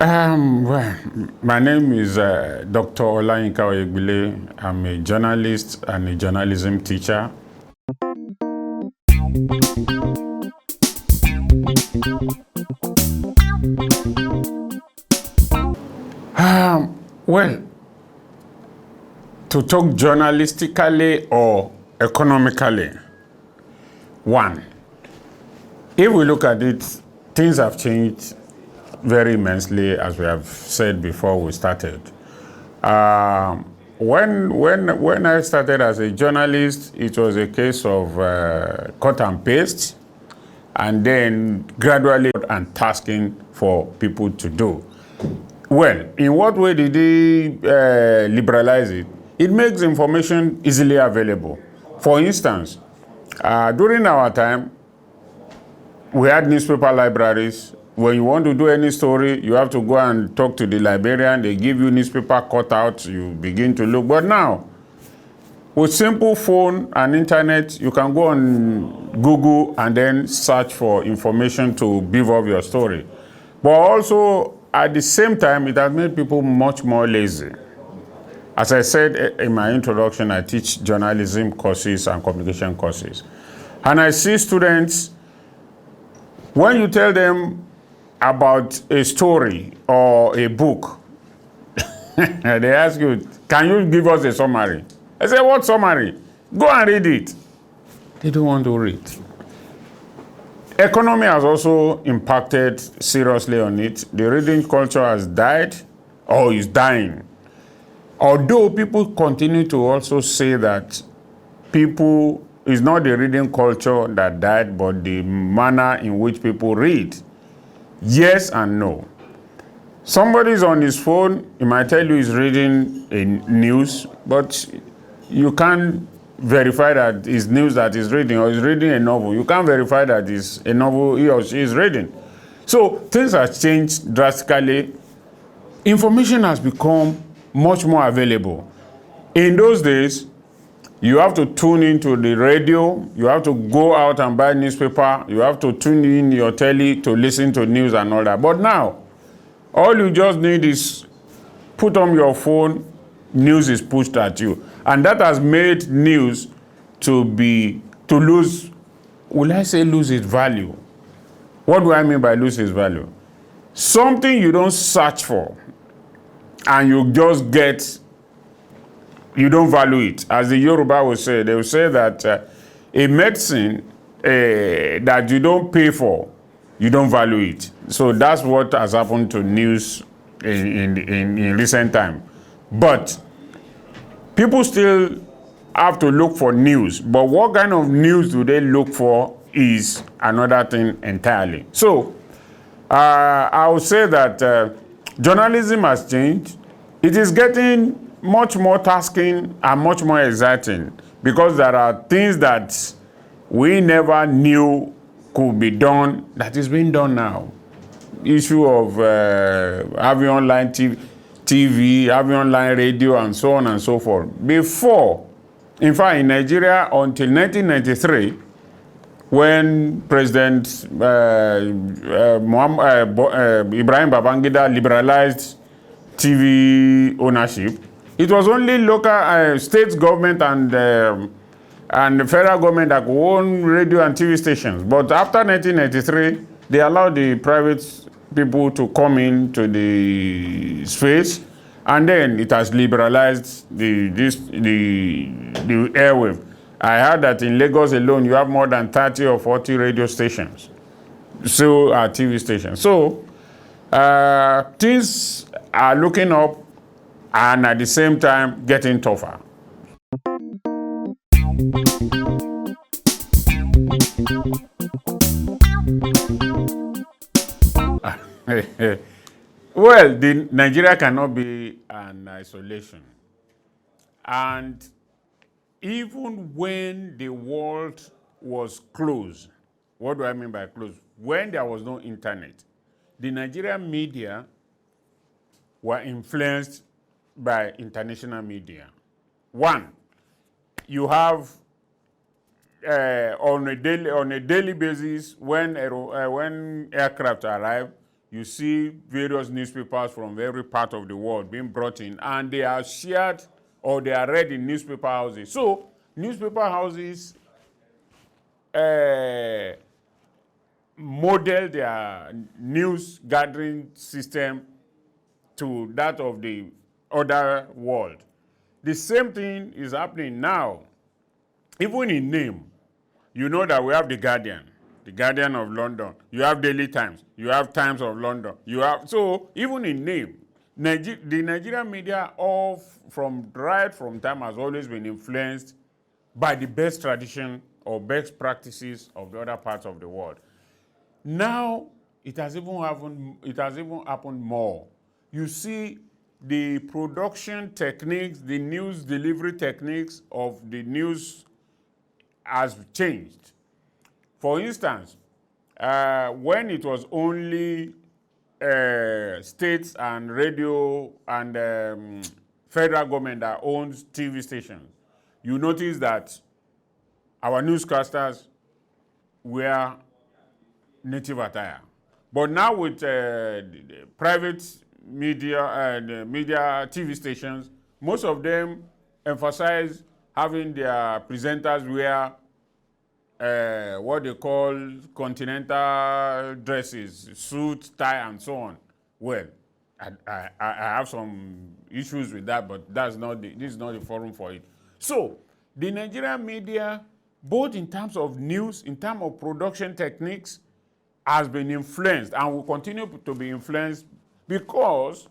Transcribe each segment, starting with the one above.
Well, my name is Dr. Yinka Oyegbile. I'm a journalist and a journalism teacher. Well, to talk journalistically or economically, one, if we look at it, things have changed very immensely, as we have said before we started. When I started as a journalist, it was a case of cut and paste, and then gradually and tasking for people to do. Well, in what way did they liberalize it? It makes information easily available. For instance, during our time, we had newspaper libraries. When you want to do any story, you have to go and talk to the librarian. They give you newspaper cutouts. You begin to look. But now, with simple phone and internet, you can go on Google and then search for information to beef up your story. But also, at the same time, it has made people much more lazy. As I said in my introduction, I teach journalism courses and communication courses. And I see students, when you tell them about a story or a book, they ask you, can you give us a summary? I say, what summary? Go and read it. They don't want to read. Economy has also impacted seriously on it. The reading culture has died or is dying. Although people continue to also say that it's not the reading culture that died, but the manner in which people read. Yes and no. Somebody's on his phone, he might tell you he's reading a news, but you can't verify that it's news that he's reading, or he's reading a novel. You can't verify that it's a novel he or she is reading. So things have changed drastically. Information has become much more available. In those days, you have to tune into the radio, you have to go out and buy newspaper, you have to tune in your telly to listen to news and all that. But now, all you just need is put on your phone, news is pushed at you. And that has made news to lose, will I say lose its value? What do I mean by lose its value? Something you don't search for and you just get, you don't value it. As the Yoruba will say, they will say that a medicine that you don't pay for, you don't value it. So that's what has happened to news in recent time. But people still have to look for news. But what kind of news do they look for is another thing entirely. So I would say that journalism has changed. It is getting much more tasking and much more exciting because there are things that we never knew could be done that is being done now. Issue of having online TV, having online radio, and so on and so forth. Before, in fact, in Nigeria, until 1993, when President Ibrahim Babangida liberalized TV ownership, it was only local state government and the federal government that could own radio and TV stations. But after 1993, they allowed the private people to come into the space, and then it has liberalized the airwave. I heard that in Lagos alone, you have more than 30 or 40 radio stations, so TV stations. So things are looking up, and at the same time getting tougher. Well, Nigeria cannot be an isolation. And even when the world was closed, what do I mean by closed? When there was no internet, the Nigerian media were influenced by international media. One, you have on a daily basis when aircraft arrive, you see various newspapers from every part of the world being brought in, and they are shared or they are read in newspaper houses. So newspaper houses model their news gathering system to that of the other world. The same thing is happening now. Even in name, you know that we have the Guardian of London. You have Daily Times. You have Times of London. You have, so even in name, the Nigerian media, from time, has always been influenced by the best tradition or best practices of the other parts of the world. Now it has even happened more. You see, the production techniques, the news delivery techniques of the news has changed. For instance, when it was only states and radio and federal government that owns TV stations, you notice that our newscasters were native attire. But now with the private media and media TV stations, most of them emphasize having their presenters wear what they call continental dresses, suit, tie, and so on. Well, I have some issues with that, but this is not the forum for it. So, the Nigerian media, both in terms of news, in terms of production techniques, has been influenced and will continue to be influenced, because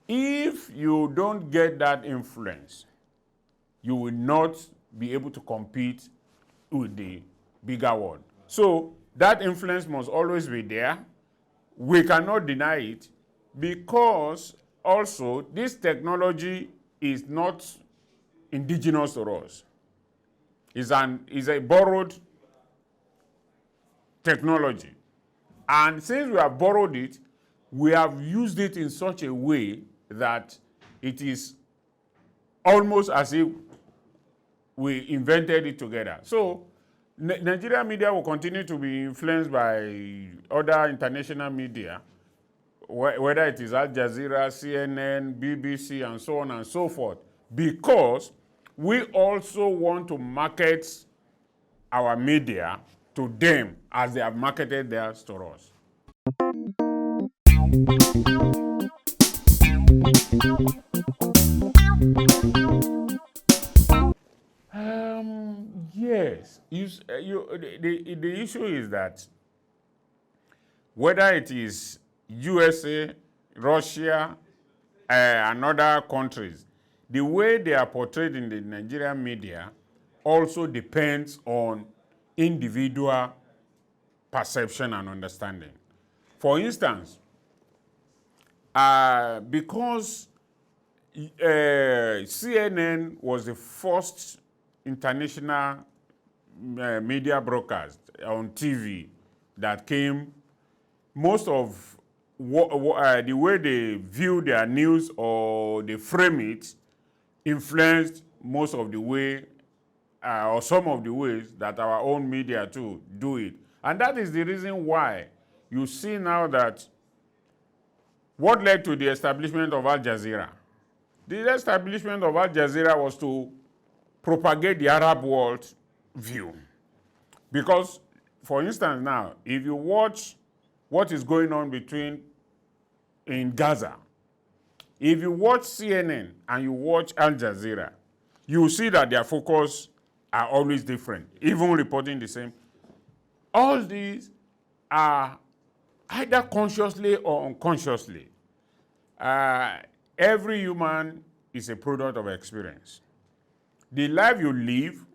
if you don't get that influence, you will not be able to compete with the bigger world. So that influence must always be there. We cannot deny it, because also this technology is not indigenous to us. It's a borrowed technology. And since we have borrowed it, we have used it in such a way that it is almost as if we invented it together. So Nigerian media will continue to be influenced by other international media, whether it is Al Jazeera, CNN, BBC, and so on and so forth, because we also want to market our media to them as they have marketed theirs to us. Yes. The issue is that whether it is USA, Russia, and other countries, the way they are portrayed in the Nigerian media also depends on individual perception and understanding. For instance, because CNN was the first international media broadcast on TV that came, most of the way they view their news or they frame it influenced most of the way or some of the ways that our own media too do it. And that is the reason why you see now that what led to the establishment of Al Jazeera. The establishment of Al Jazeera was to propagate the Arab world view. Because, for instance now, if you watch what is going on in Gaza, if you watch CNN and you watch Al Jazeera, you will see that their focus are always different, even reporting the same. All these are either consciously or unconsciously. Every human is a product of experience. The life you live,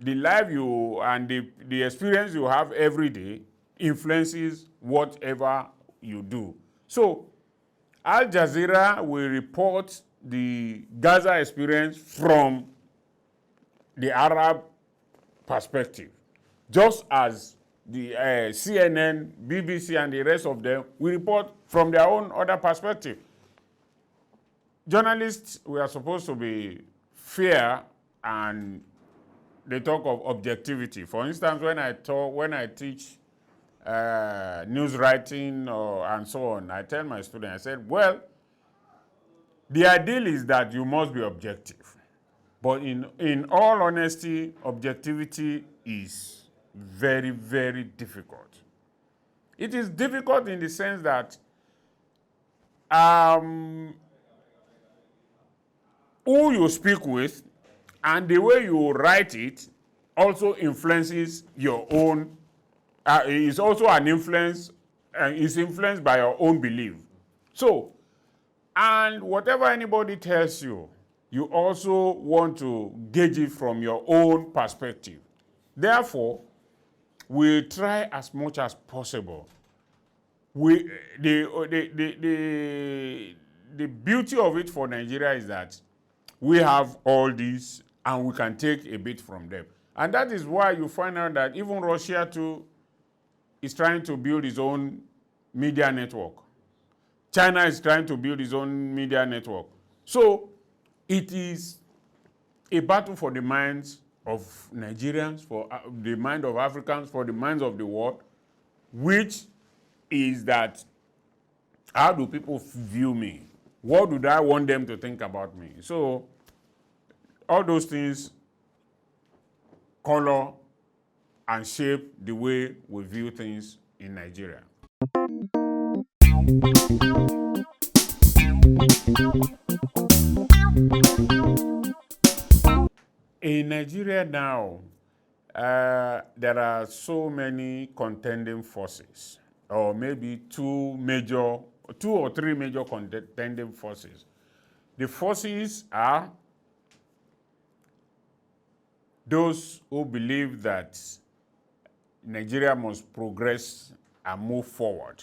the experience you have every day influences whatever you do. So, Al Jazeera will report the Gaza experience from the Arab perspective, just as the CNN, BBC, and the rest of them will report from their own other perspective. Journalists, we are supposed to be fair, and they talk of objectivity. For instance, when I teach news writing and so on, I tell my students, I said, well, the ideal is that you must be objective. But in all honesty, objectivity is very, very difficult. It is difficult in the sense that who you speak with and the way you write it also influences your own, is also an influence, is influenced by your own belief. So, and whatever anybody tells you, you also want to gauge it from your own perspective. Therefore, we try as much as possible. The beauty of it for Nigeria is that we have all these and we can take a bit from them. And that is why you find out that even Russia too is trying to build its own media network. China is trying to build its own media network. So it is a battle for the minds of Nigerians, for the mind of Africans, for the minds of the world, which is that how do people view me? What do I want them to think about me? So all those things color and shape the way we view things in Nigeria. In Nigeria now, there are so many contending forces, or maybe two or three major contending forces. The forces are those who believe that Nigeria must progress and move forward,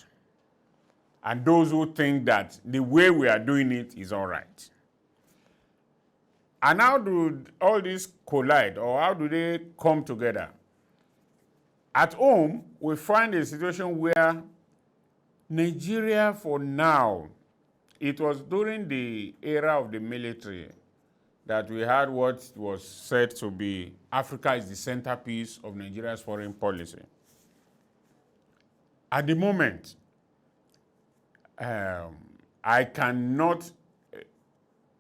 and those who think that the way we are doing it is all right. And how do all these collide, or how do they come together? At home, we find a situation where Nigeria, for now, it was during the era of the military that we had what was said to be Africa is the centerpiece of Nigeria's foreign policy. At the moment, I cannot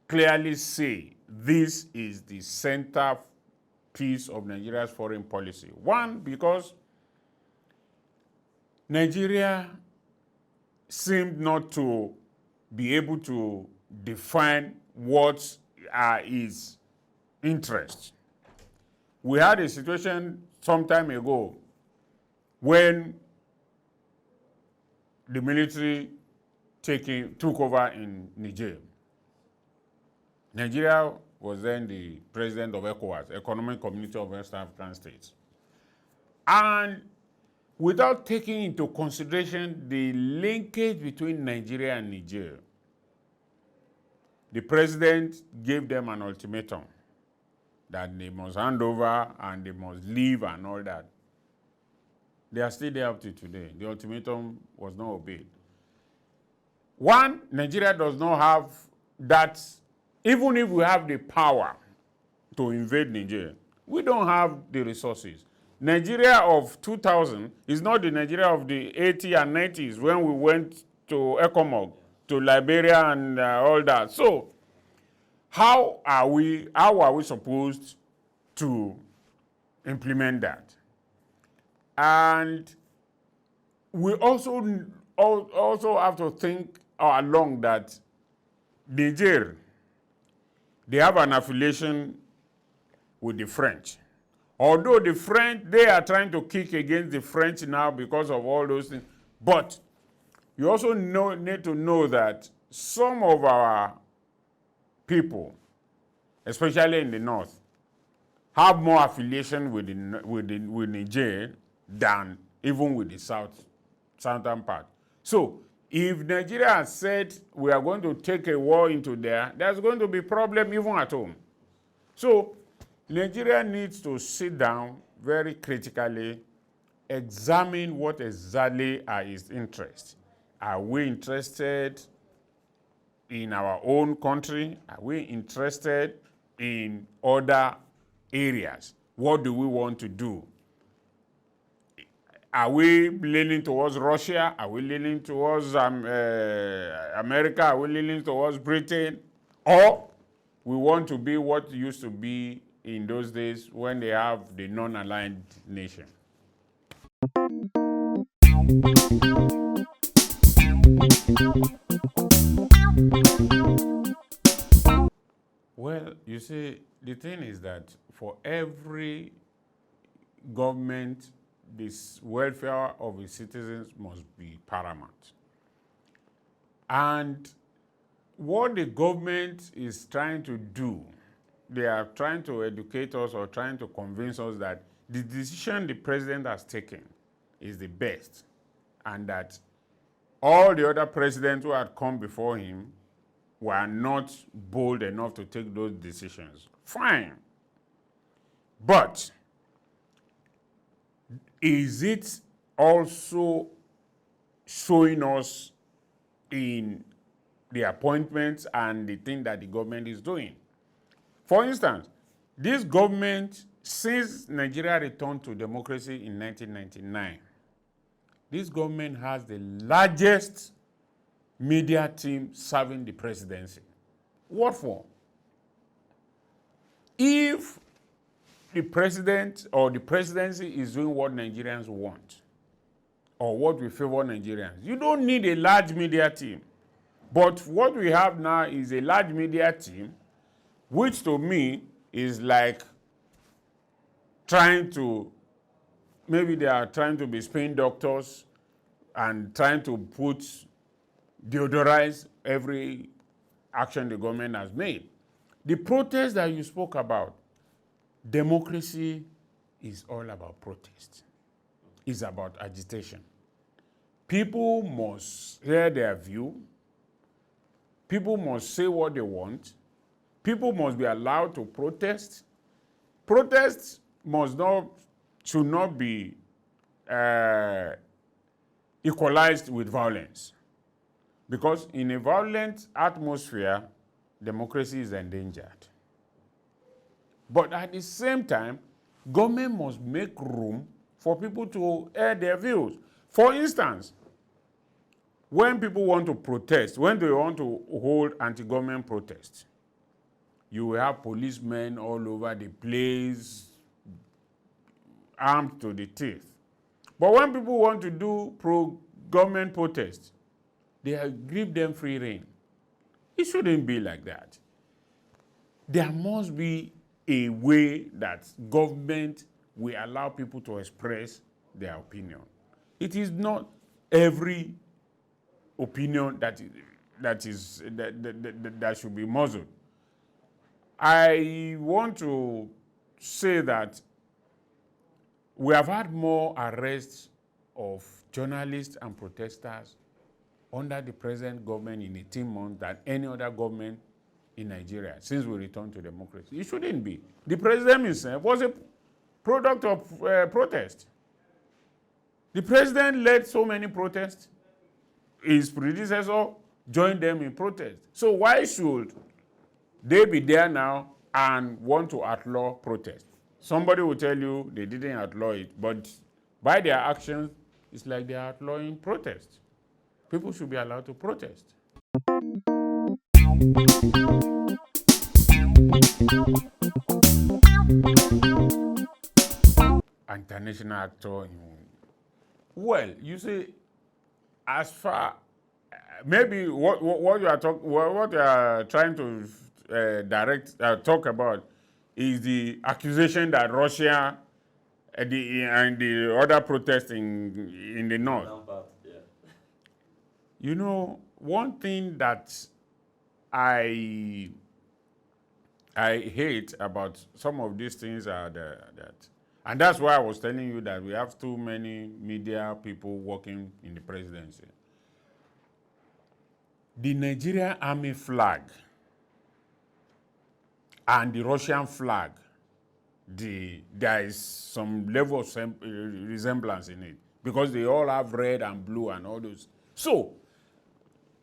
clearly say this is the centerpiece of Nigeria's foreign policy. One, because Nigeria seemed not to be able to define what are its interests. We had a situation some time ago when the military took over in Niger. Nigeria was then the president of ECOWAS, Economic Community of West African States. And without taking into consideration the linkage between Nigeria and Niger, the president gave them an ultimatum that they must hand over and they must leave and all that. They are still there up to today. The ultimatum was not obeyed. One, Nigeria does not have that. Even if we have the power to invade Nigeria, we don't have the resources. Nigeria of 2000 is not the Nigeria of the 80s and 90s when we went to ECOMOG, to Liberia and all that. So how are we supposed to implement that? And we also have to think along that Niger, they have an affiliation with the French. Although the French, they are trying to kick against the French now because of all those things. But you also need to know that some of our people, especially in the north, have more affiliation with Niger than even with the southern part. So if Nigeria has said we are going to take a war into there, there's going to be problem even at home. So Nigeria needs to sit down very critically, examine what exactly are its interests. Are we interested in our own country? Are we interested in other areas? What do we want to do? Are we leaning towards Russia? Are we leaning towards America? Are we leaning towards Britain? Or we want to be what used to be in those days when they have the non-aligned nation? Well, you see, the thing is that for every government, this welfare of its citizens must be paramount. And what the government is trying to do, they are trying to educate us or trying to convince us that the decision the president has taken is the best, and that all the other presidents who had come before him were not bold enough to take those decisions. Fine. But is it also showing us in the appointments and the thing that the government is doing? For instance, this government, since Nigeria returned to democracy in 1999, this government has the largest media team serving the presidency. What for? If the president or the presidency is doing what Nigerians want or what we favor Nigerians, you don't need a large media team. But what we have now is a large media team, which to me is like maybe they are trying to be spin doctors and trying to deodorize every action the government has made. The protest that you spoke about, democracy is all about protest. It's about agitation. People must hear their view. People must say what they want. People must be allowed to protest. Protests should not be equalized with violence. Because in a violent atmosphere, democracy is endangered. But at the same time, government must make room for people to air their views. For instance, when people want to protest, when they want to hold anti-government protests, you will have policemen all over the place, armed to the teeth. But when people want to do pro-government protests, they give them free rein. It shouldn't be like that. There must be a way that government will allow people to express their opinion. It is not every opinion that should be muzzled. I want to say that we have had more arrests of journalists and protesters under the present government in 18 months than any other government in Nigeria since we returned to democracy. It shouldn't be. The president himself was a product of protest. The president led so many protests. His predecessor joined them in protest. So why should they be there now and want to outlaw protest? Somebody will tell you they didn't outlaw it, but by their actions, it's like they are outlawing protest. People should be allowed to protest. International actor. Well, you see, as far maybe what you are trying to talk about is the accusation that Russia and the other protests in the north. You know, one thing that I hate about some of these things are that, and that's why I was telling you that we have too many media people working in the presidency. The Nigerian army flag and the Russian flag, there is some level of resemblance in it because they all have red and blue and all those. So,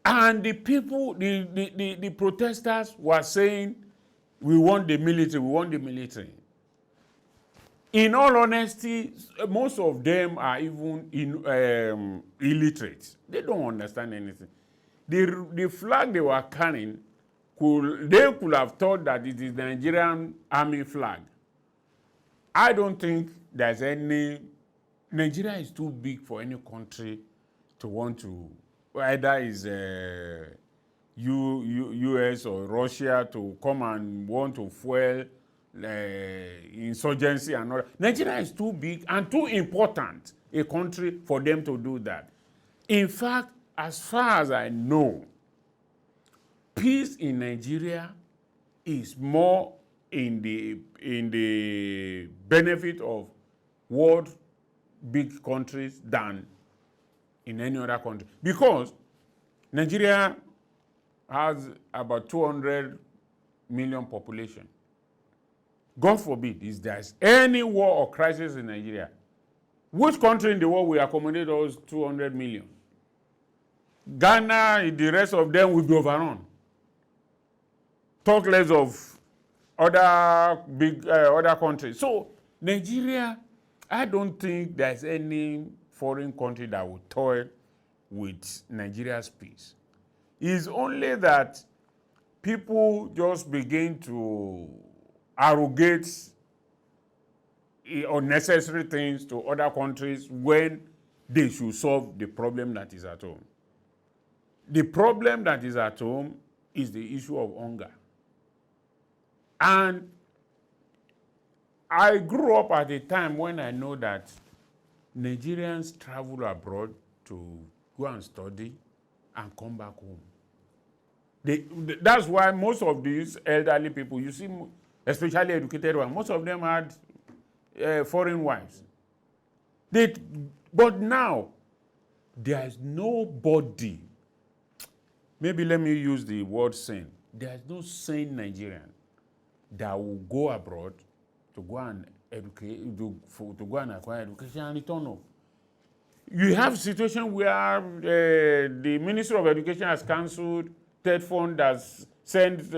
and the people, the protesters were saying, we want the military, we want the military. In all honesty, most of them are even illiterate. They don't understand anything. The flag they were carrying, they could have thought that it is the Nigerian army flag. I don't think there's any. Nigeria is too big for any country to want to, either is US or Russia, to come and want to fuel insurgency and all that. Nigeria is too big and too important a country for them to do that. In fact, as far as I know, peace in Nigeria is more in the benefit of world big countries than in any other country, because Nigeria has about 200 million population. God forbid, if there's any war or crisis in Nigeria, which country in the world will accommodate those 200 million? Ghana, the rest of them will be overrun. Talk less of other big other countries. So Nigeria, I don't think there's any foreign country that will toy with Nigeria's peace. It's only that people just begin to arrogate unnecessary things to other countries when they should solve the problem that is at home. The problem that is at home is the issue of hunger. And I grew up at a time when I know that Nigerians travel abroad to go and study and come back home. That's why most of these elderly people, you see, especially educated ones, most of them had foreign wives. But now, there is nobody, maybe let me use the word sane, there is no sane Nigerian that will go abroad to go and educate, to go and acquire education and return home. You have a situation where the Ministry of Education has cancelled third fund that's sent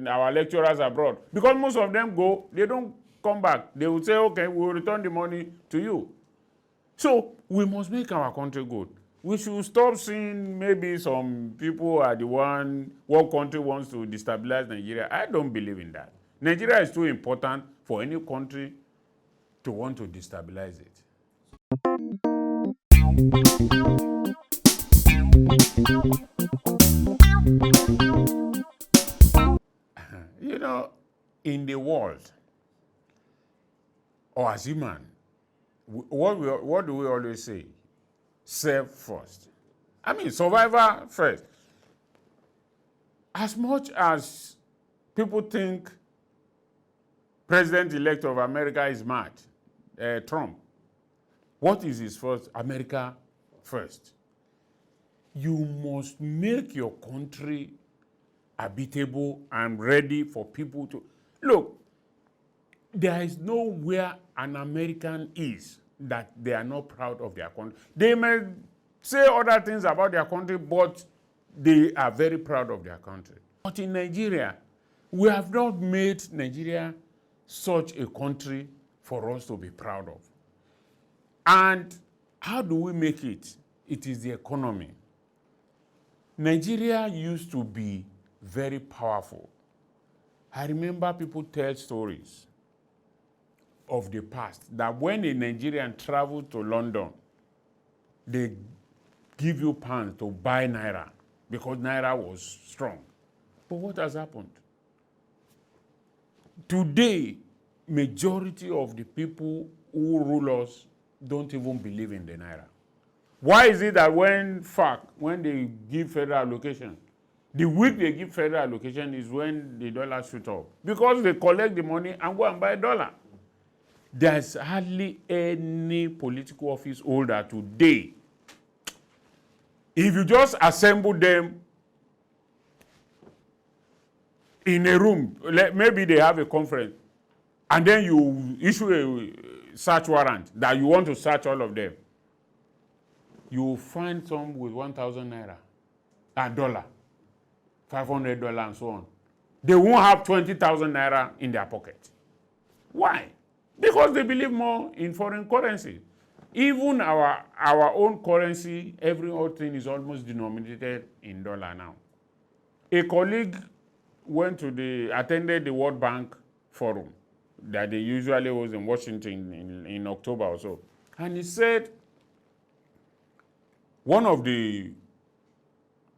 our lecturers abroad. Because most of them go, they don't come back. They will say, okay, we'll return the money to you. So we must make our country good. We should stop seeing maybe some people are the one country wants to destabilize Nigeria. I don't believe in that. Nigeria is too important for any country to want to destabilize it. You know, in the world, or as human, what do we always say? Self first. I mean, survivor first. As much as people think President-elect of America is mad, Trump, what is his first? America first. You must make your country habitable and ready for people to... Look, there is nowhere an American is that they are not proud of their country. They may say other things about their country, but they are very proud of their country. But in Nigeria, we have not made Nigeria such a country for us to be proud of. And how do we make it? It is the economy. Nigeria used to be very powerful. I remember people tell stories of the past that when a Nigerian traveled to London, they give you pounds to buy naira because naira was strong. But what has happened? Today, majority of the people who rule us don't even believe in the naira. Why is it that when they give federal allocation, the week they give federal allocation is when the dollar shoots up? Because they collect the money and go and buy dollar. There's hardly any political office holder today. If you just assemble them in a room, maybe they have a conference, and then you issue a search warrant that you want to search all of them, you will find some with 1,000 naira and dollar, $500 and so on. They won't have 20,000 naira in their pocket. Why? Because they believe more in foreign currency. Even our own currency, every old thing is almost denominated in dollar now. A colleague attended the World Bank Forum that they usually host in Washington in October or so. And he said one of the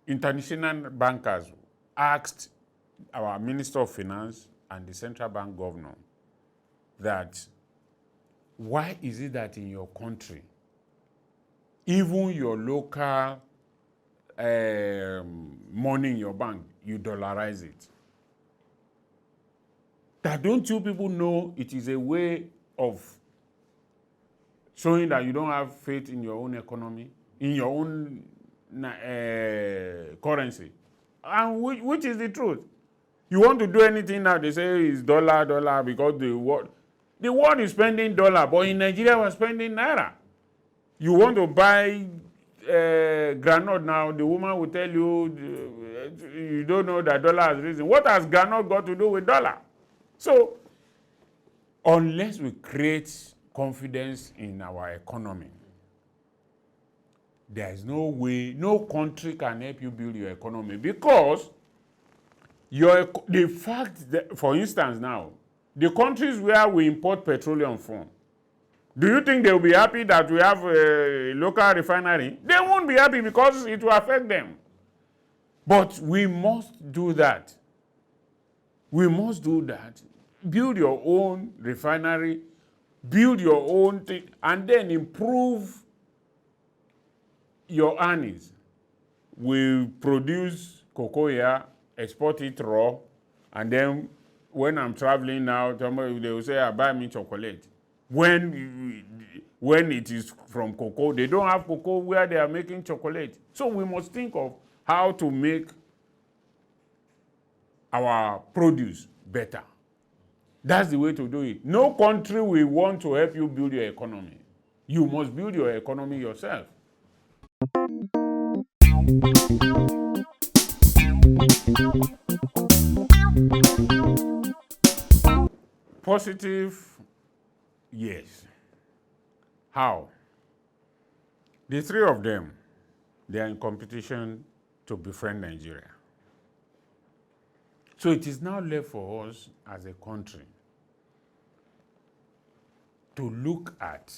international bankers asked our Minister of Finance and the central bank governor that why is it that in your country, even your local money in your bank, you dollarize it? That don't you people know it is a way of showing that you don't have faith in your own economy, in your own currency? And which is the truth? You want to do anything now, they say it's dollar, because the world is spending dollar, but in Nigeria we're spending naira. You want to buy groundnut now, the woman will tell you, you don't know that dollar has risen. What has groundnut got to do with dollar? So, unless we create confidence in our economy, there is no way, no country can help you build your economy, because the fact that, for instance now, the countries where we import petroleum from, do you think they will be happy that we have a local refinery? They won't be happy because it will affect them. But we must do that. We must do that. Build your own refinery, build your own thing, and then improve your earnings. We produce cocoa here, export it raw, and then when I'm traveling now, they will say, buy me chocolate. When it is from cocoa, they don't have cocoa where they are making chocolate. So we must think of how to make our produce better. That's the way to do it. No country will want to help you build your economy. You must build your economy yourself. Positive, yes. How? The three of them, they are in competition to befriend Nigeria. So it is now left for us as a country to look at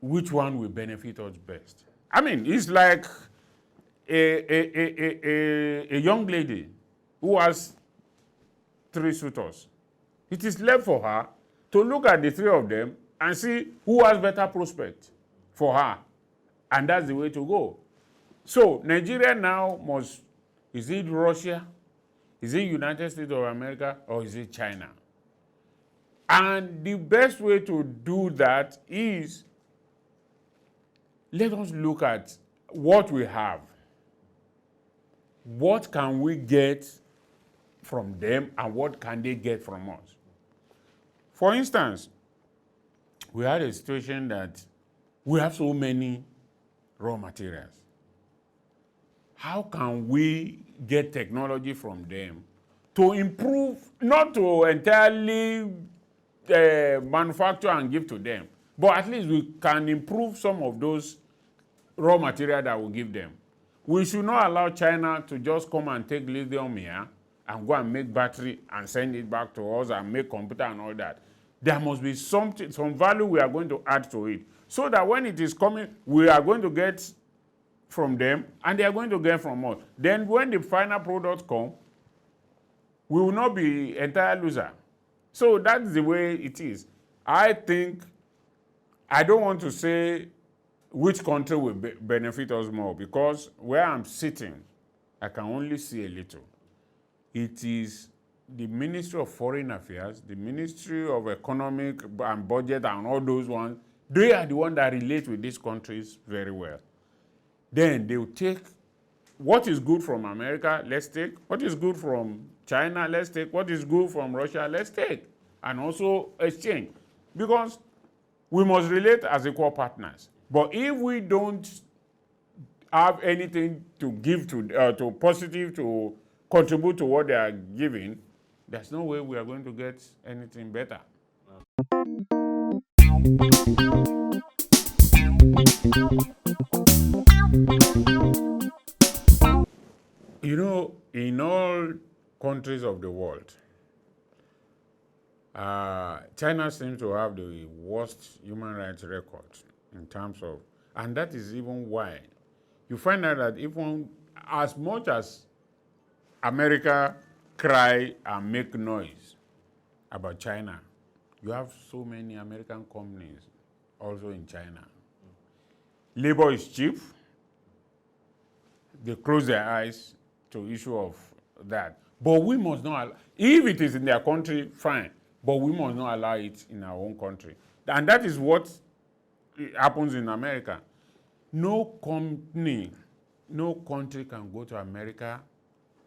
which one will benefit us best. I mean, it's like a young lady who has 3 suitors. It is left for her to look at the 3 of them and see who has better prospect for her. And that's the way to go. So Nigeria now must, is it Russia? Is it United States of America? Or is it China? And the best way to do that is, let us look at what we have. What can we get from them and what can they get from us? For instance, we had a situation that we have so many raw materials. How can we get technology from them to improve, not to entirely manufacture and give to them, but at least we can improve some of those raw material that we give them. We should not allow China to just come and take lithium here and go and make battery and send it back to us and make computer and all that. There must be something, some value we are going to add to it, so that when it is coming, we are going to get from them and they are going to get from us. Then when the final products come, we will not be entire loser. So that's the way it is. I think, I don't want to say which country will benefit us more, because where I'm sitting, I can only see a little. It is the Ministry of Foreign Affairs, the Ministry of Economic and Budget and all those ones. They are the ones that relate with these countries very well. Then they will take what is good from America, let's take. What is good from China, let's take. What is good from Russia, let's take. And also exchange. Because we must relate as equal partners. But if we don't have anything to give to positive, to contribute to what they are giving, there's no way we are going to get anything better. You know, in all countries of the world, China seems to have the worst human rights record in terms of, and that is even why you find out that even as much as America cry and make noise about China, you have so many American companies also in China. Labor is cheap. They close their eyes to issue of that. But we must not, if it is in their country, fine. But we must not allow it in our own country. And that is what happens in America. No company, no country can go to America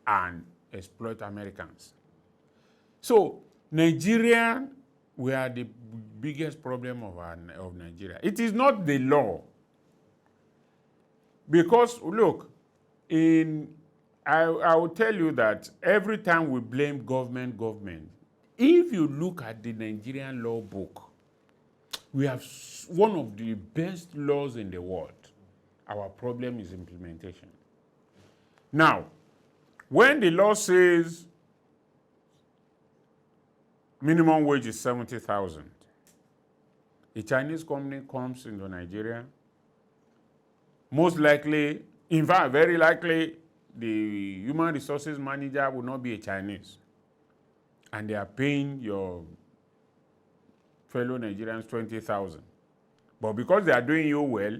and exploit Americans. So Nigeria, we are the biggest problem of Nigeria. It is not the law. Because look, I will tell you that every time we blame government, if you look at the Nigerian law book, we have one of the best laws in the world. Our problem is implementation. Now, when the law says minimum wage is 70,000, a Chinese company comes into Nigeria, most likely, in fact, very likely, the human resources manager will not be a Chinese. And they are paying your fellow Nigerians 20,000. But because they are doing you well,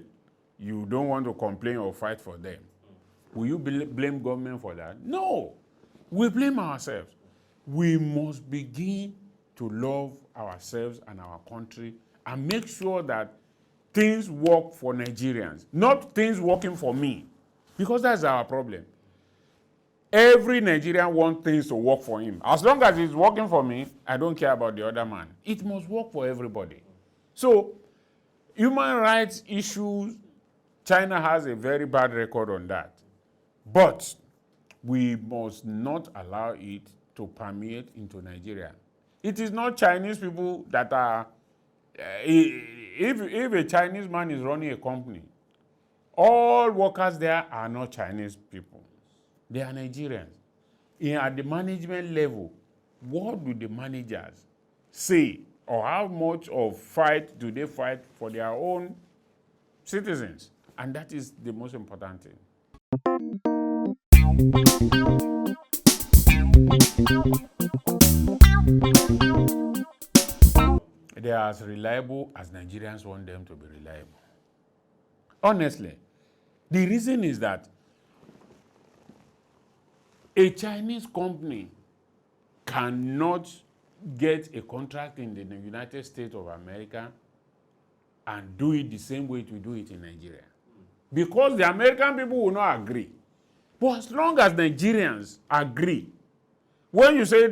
you don't want to complain or fight for them. Will you blame government for that? No. We blame ourselves. We must begin to love ourselves and our country and make sure that things work for Nigerians, not things working for me, because that's our problem. Every Nigerian wants things to work for him. As long as it's working for me, I don't care about the other man. It must work for everybody. So, human rights issues, China has a very bad record on that. But we must not allow it to permeate into Nigeria. It is not Chinese people that are, if a Chinese man is running a company, all workers there are not Chinese people. They are Nigerians. At the management level, what do the managers say, or how much of fight do they fight for their own citizens? And that is the most important thing. They are as reliable as Nigerians want them to be reliable. Honestly, the reason is that a Chinese company cannot get a contract in the United States of America and do it the same way we do it in Nigeria. Because the American people will not agree. But as long as Nigerians agree, when you say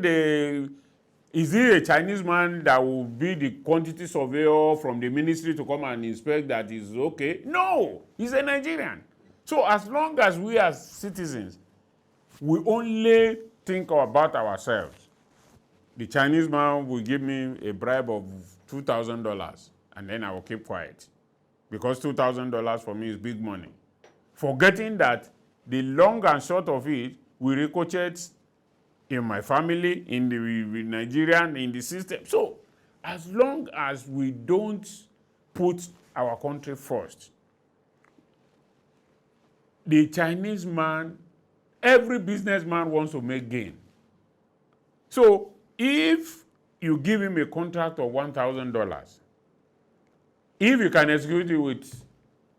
is he a Chinese man that will be the quantity surveyor from the ministry to come and inspect that is okay? No, he's a Nigerian. So as long as we as citizens, we only think about ourselves. The Chinese man will give me a bribe of $2,000 and then I will keep quiet. Because $2,000 for me is big money. Forgetting that the long and short of it will ricochet in my family, in the Nigerian, in the system. So as long as we don't put our country first, the Chinese man, every businessman wants to make gain. So if you give him a contract of $1,000, if you can execute it with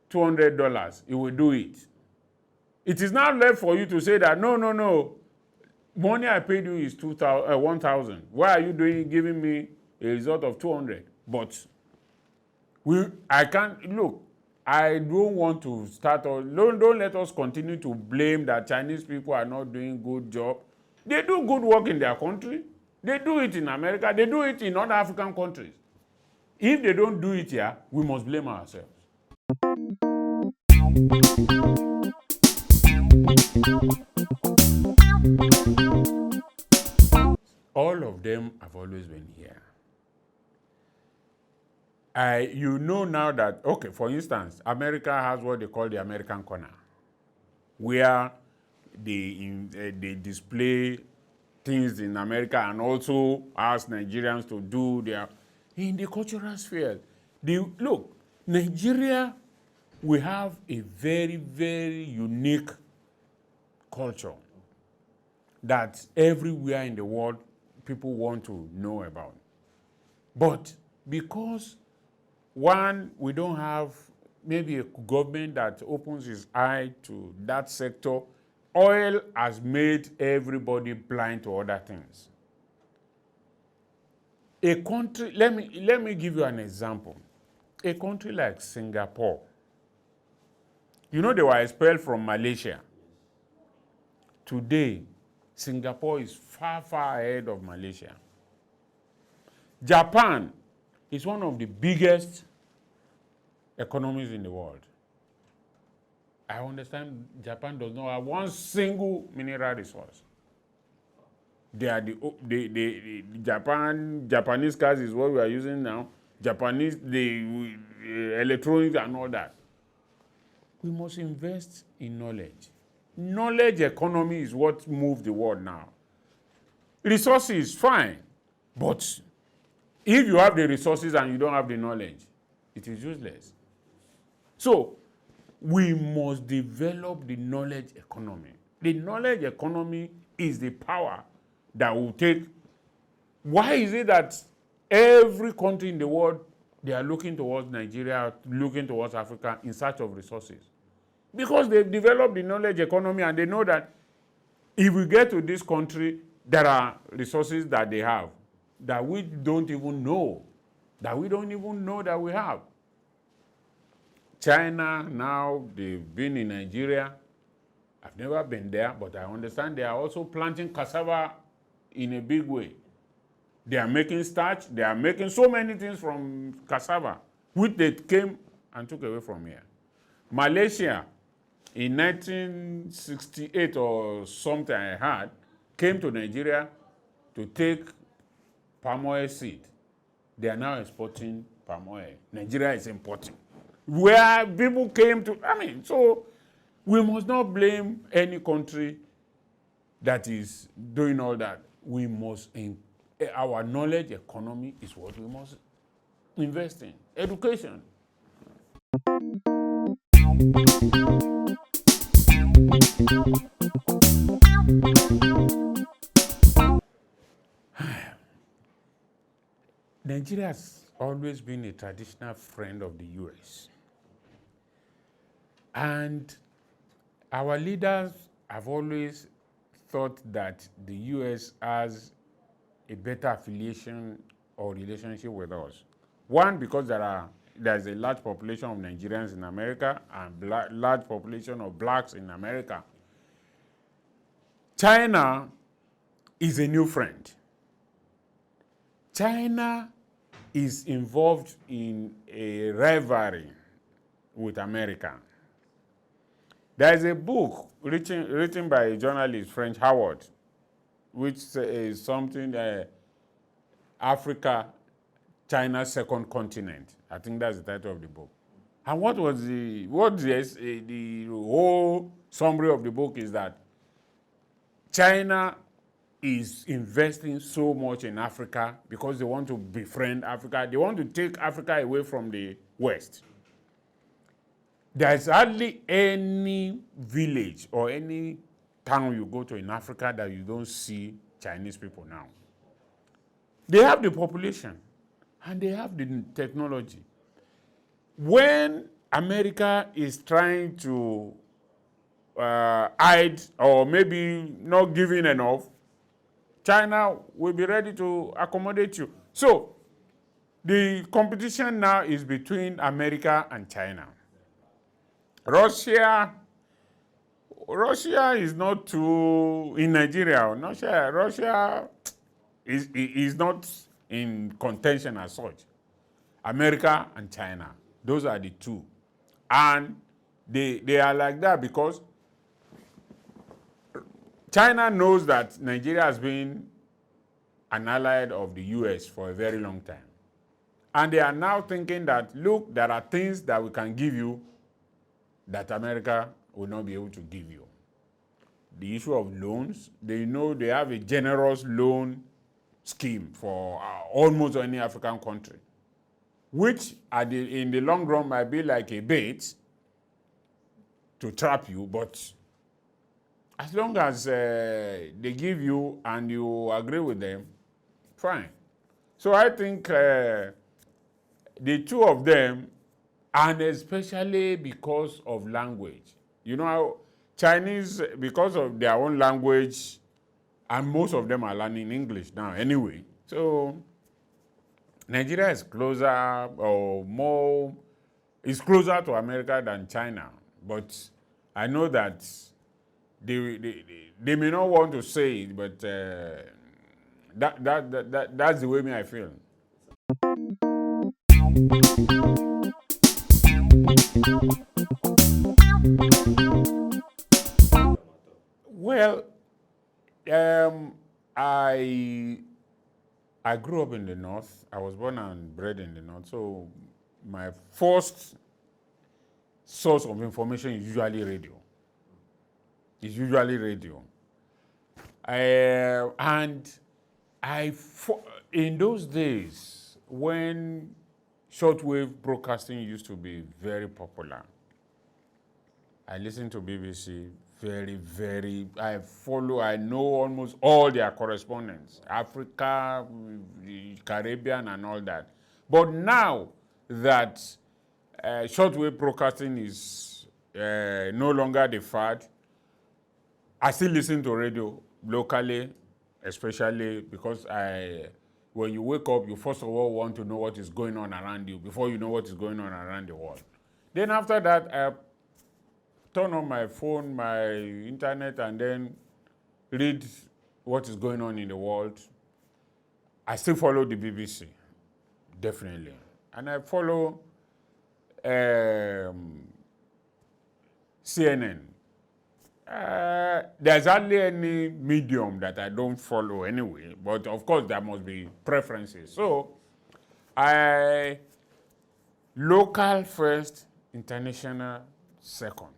$200, he will do it. It is not left for you to say that, no, money I paid you is $1,000. Why are you giving me a result of 200? But I can't, look, I don't want to start, don't let us continue to blame that Chinese people are not doing good job. They do good work in their country. They do it in America. They do it in other African countries. If they don't do it here, we must blame ourselves. All of them have always been here. You know now that, okay, for instance, America has what they call the American corner, where they display things in America and also ask Nigerians to do their, in the cultural sphere. Look, Nigeria, we have a very, very unique culture that everywhere in the world people want to know about. But because, one, we don't have maybe a government that opens its eye to that sector, oil has made everybody blind to other things. A country, let me give you an example. A country like Singapore, you know they were expelled from Malaysia. Today, Singapore is far, far ahead of Malaysia. Japan is one of the biggest economies in the world. I understand Japan does not have one single mineral resource. They are the Japanese cars is what we are using now. Japanese, the electronics and all that. We must invest in knowledge. Knowledge economy is what moves the world now. Resources, fine. But if you have the resources and you don't have the knowledge, it is useless. So, we must develop the knowledge economy. The knowledge economy is the power that will take. Why is it that every country in the world, they are looking towards Nigeria, looking towards Africa in search of resources? Because they've developed the knowledge economy and they know that if we get to this country, there are resources that they have that we don't even know, that we don't even know that we have. China, now they've been in Nigeria. I've never been there, but I understand they are also planting cassava in a big way. They are making starch. They are making so many things from cassava, which they came and took away from here. Malaysia, in 1968 or something I heard, came to Nigeria to take palm oil seed. They are now exporting palm oil. Nigeria is importing. Where people came to, so we must not blame any country that is doing all that. We must, our knowledge economy is what we must invest in. Education. Nigeria has always been a traditional friend of the US. And our leaders have always thought that the US has a better affiliation or relationship with us. One, because there's a large population of Nigerians in America and large population of blacks in America. China is a new friend. China is involved in a rivalry with America. There is a book written by a journalist, French Howard, which is something Africa, China's second continent. I think that's the title of the book. And what the whole summary of the book is that China is investing so much in Africa because they want to befriend Africa. They want to take Africa away from the West. There's hardly any village or any town you go to in Africa that you don't see Chinese people now. They have the population and they have the technology. When America is trying to hide or maybe not giving enough, China will be ready to accommodate you. So the competition now is between America and China. Russia is not too in Nigeria. Russia is not in contention as such. America and China, those are the two. And they are like that because China knows that Nigeria has been an ally of the US for a very long time. And they are now thinking that, look, there are things that we can give you that America will not be able to give you. The issue of loans, they know they have a generous loan scheme for almost any African country, which in the long run might be like a bait to trap you, but as long as they give you and you agree with them, fine. So I think the two of them, and especially because of language. You know how Chinese, because of their own language, and most of them are learning English now anyway. So Nigeria is closer or more, is closer to America than China. But I know that they may not want to say it, but that's the way I feel. Well, I grew up in the North. I was born and bred in the North. So my first source of information is usually radio. It's usually radio. And in those days, when shortwave broadcasting used to be very popular, I listened to BBC I know almost all their correspondents, Africa, Caribbean, and all that. But now that shortwave broadcasting is no longer the fad, I still listen to radio locally, especially because when you wake up, you first of all want to know what is going on around you before you know what is going on around the world. Then after that, I turn on my phone, my internet, and then read what is going on in the world. I still follow the BBC, definitely. And I follow CNN. There's hardly any medium that I don't follow anyway, but of course there must be preferences. So, local first, international second.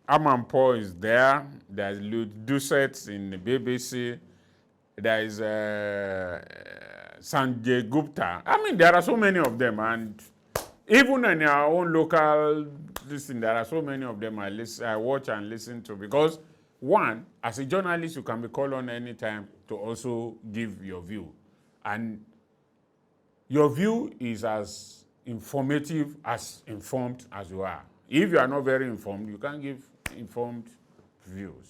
Amanpour is there. There's Lucets in the BBC. There is Sanjay Gupta. I mean, there are so many of them, and even in our own local listen, there are so many of them I watch and listen to because, one, as a journalist, you can be called on anytime to also give your view. And your view is as informative, as informed as you are. If you are not very informed, you can't give informed views.